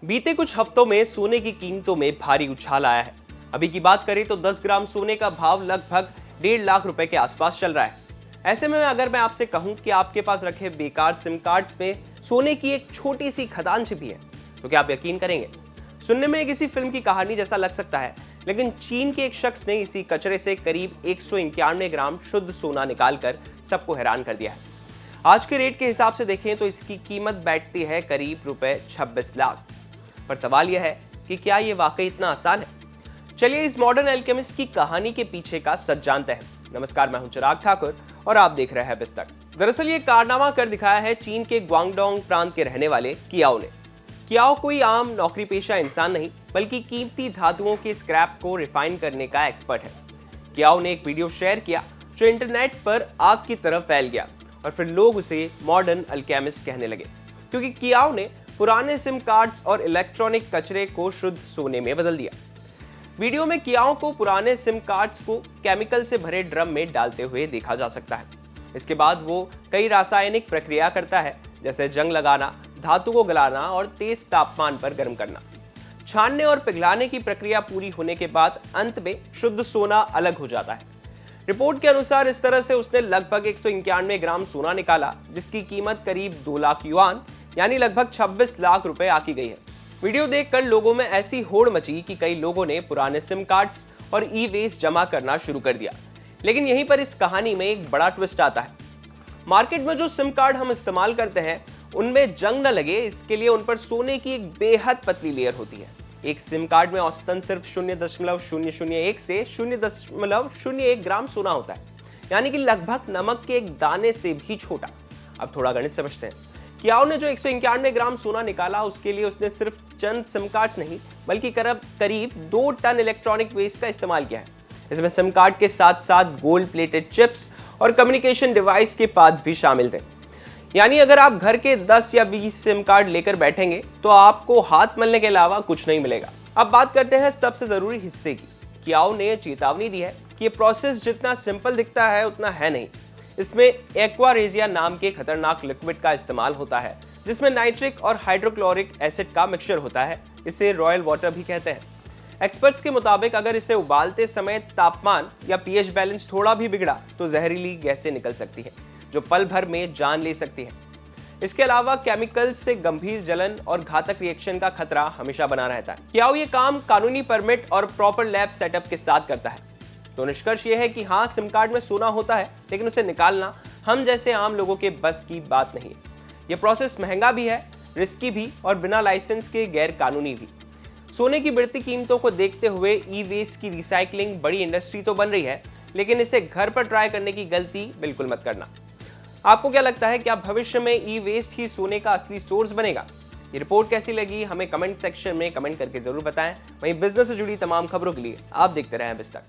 बीते कुछ हफ्तों में सोने की कीमतों में भारी उछाल आया है। अभी की बात करें तो 10 ग्राम सोने का भाव लगभग 1.5 लाख रुपए के आसपास चल रहा है। ऐसे में अगर मैं आपसे कहूं कि आपके पास रखे बेकार सिम कार्ड्स में सोने की एक छोटी सी खदान छिपी है, तो क्या आप यकीन करेंगे? सुनने में किसी फिल्म की कहानी जैसा लग सकता है, लेकिन चीन के एक शख्स ने इसी कचरे से करीब 191 ग्राम शुद्ध सोना निकालकर सबको हैरान कर दिया है। आज के रेट के हिसाब से देखें तो इसकी कीमत बैठती है करीब रुपए 26 लाख। पर सवाल यह है कि क्या ये वाकई इतना आसान है? चलिए इस मॉडर्न एल्केमिस्ट की कहानी के पीछे का सच जानते हैं। नमस्कार, मैं हूं चिराग ठाकुर और आप देख रहे हैं बिस्तक। दरअसल ये कारनामा कर दिखाया है चीन के ग्वांगडोंग प्रांत के रहने वाले कियाओ ने। कियाओ कोई आम नौकरी पेशा इंसान नहीं, बल्कि कीमती धातुओं के स्क्रैप को रिफाइन करने का एक्सपर्ट है। कियाओ ने एक वीडियो शेयर किया जो इंटरनेट पर आग की तरह फैल गया और फिर लोग उसे मॉडर्न अल्केमिस्ट कहने लगे, क्योंकि कियाओ ने पुराने सिम कार्ड्स और इलेक्ट्रॉनिक कचरे को शुद्ध सोने में बदल दिया। वीडियो में कियाओ को पुराने सिम कार्ड्स को केमिकल से भरे ड्रम में डालते हुए देखा जा सकता है। इसके बाद वो कई रासायनिक प्रक्रिया करता है, जैसे जंग लगाना, धातु को गलाना और तेज तापमान पर गर्म करना। छानने और पिघलाने की प्रक्रिया पूरी होने के बाद अंत में शुद्ध सोना अलग हो जाता है। रिपोर्ट के अनुसार इस तरह से उसने लगभग 191 ग्राम सोना निकाला, जिसकी कीमत करीब 2 लाख युआन यानी लगभग 26 लाख रुपए आकी गई है। वीडियो देखकर लोगों में ऐसी होड़ मची कि कई लोगों ने पुराने सिम कार्ड्स और ई वेस्ट जमा करना शुरू कर दिया। लेकिन यहीं पर इस कहानी में एक बड़ा ट्विस्ट आता है। मार्केट में जो सिम कार्ड हम इस्तेमाल करते हैं उनमें जंग न लगे, इसके लिए उन पर सोने की एक बेहद पतली लेयर होती है। एक सिम कार्ड में औसतन सिर्फ 0.001 से 0.01 ग्राम सोना होता है, यानी कि लगभग नमक के एक दाने से भी छोटा। अब थोड़ा गणित समझते हैं। कियाओ ने जो 191 ग्राम सोना निकाला, उसके लिए उसने सिर्फ चंद सिम कार्ड्स नहीं, बल्कि करीब 2 टन इलेक्ट्रॉनिक वेस्ट का इस्तेमाल किया है। इसमें सिम कार्ड के साथ साथ गोल्ड प्लेटेड चिप्स और कम्युनिकेशन डिवाइस के पार्ट्स भी शामिल थे। यानी अगर आप घर के 10 या 20 सिम कार्ड लेकर बैठेंगे तो आपको हाथ मलने के अलावा कुछ नहीं मिलेगा। अब बात करते हैं सबसे जरूरी हिस्से की। कियाओ ने चेतावनी दी है कि ये प्रोसेस जितना सिंपल दिखता है उतना है नहीं। इसमें एक्वारेजिया नाम के खतरनाक लिक्विड का इस्तेमाल होता है, जिसमें नाइट्रिक और हाइड्रोक्लोरिक एसिड का मिक्सचर होता है। इसे रॉयल वाटर भी कहते हैं। एक्सपर्ट्स के मुताबिक अगर इसे उबालते समय तापमान या पीएच बैलेंस थोड़ा भी बिगड़ा तो जहरीली गैसें निकल सकती है, जो पल भर में जान ले सकती है। इसके अलावा केमिकल्स से गंभीर जलन और घातक रिएक्शन का खतरा हमेशा बना रहता है। कियाओ ये काम कानूनी परमिट और प्रॉपर लैब सेटअप के साथ करता है। तो निष्कर्ष ये है कि हाँ, सिम कार्ड में सोना होता है, लेकिन उसे निकालना हम जैसे आम लोगों के बस की बात नहीं है। ये प्रोसेस महंगा भी है, रिस्की भी और बिना लाइसेंस के गैर कानूनी भी। सोने की बढ़ती कीमतों को देखते हुए ई वेस्ट की रिसाइकलिंग बड़ी इंडस्ट्री तो बन रही है, लेकिन इसे घर पर ट्राई करने की गलती बिल्कुल मत करना। आपको क्या लगता है, क्या भविष्य में ई वेस्ट ही सोने का असली सोर्स बनेगा? ये रिपोर्ट कैसी लगी हमें कमेंट सेक्शन में कमेंट करके जरूर बताएं। वहीं बिजनेस से जुड़ी तमाम खबरों के लिए आप देखते रहें बिस्तक।